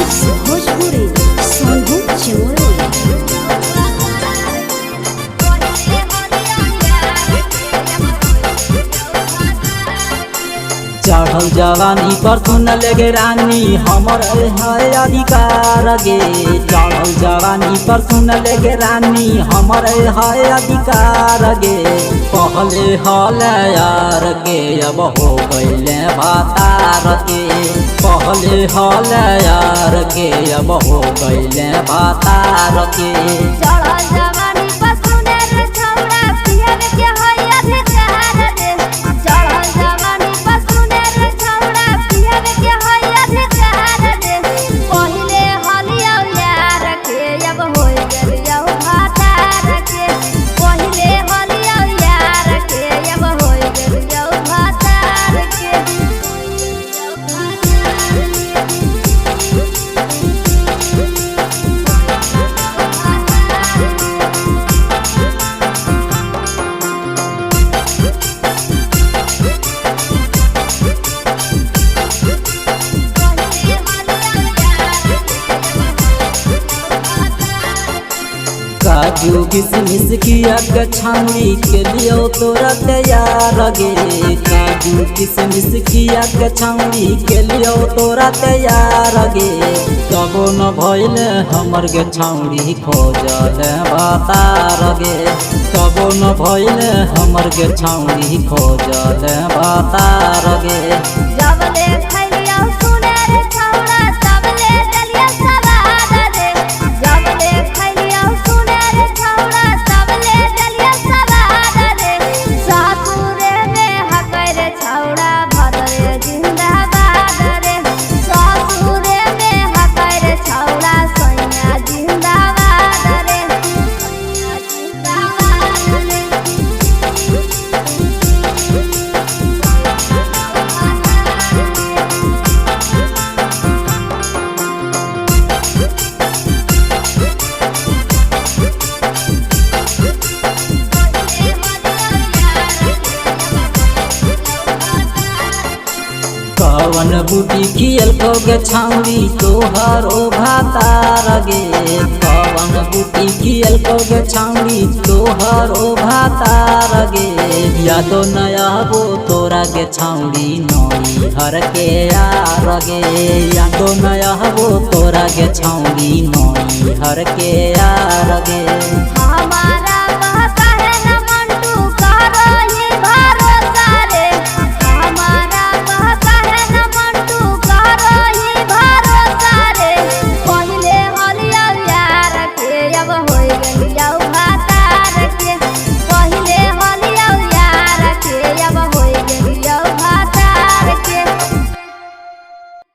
Mix Bhojpuri Sonu Chamoli. चढ़ल जवानी पर सुन लगे रानी हमर है अधिकार गे। चढ़ल जवानी पर सुन लगे रानी हमर है अधिकार गे। पहले हल यार के अब हो गईले भातार के। पहले हल यार के अब हो गईले भातार के। काजू किशमिश किया के छानी के लिए तोरा तैयार गे। काजू किशमिश किया के छानी के लिए तोरा तैयार गे। तबो न भइल हमर गे छाउरी खोजल भातार गे। तबो न भइल हमर गे छाउरी खोजल भातार गे। कवन बूटी खियल गे छाउरी तोहर ओ भातार गे। कवन बूटी खियल गे छाउरी तोहर ओ भातार गे। यादो नया वो तोरा गे छाउरी नई हर के यार गे। यादो नया वो तोरा गे छाउरी नई हर के यार गे।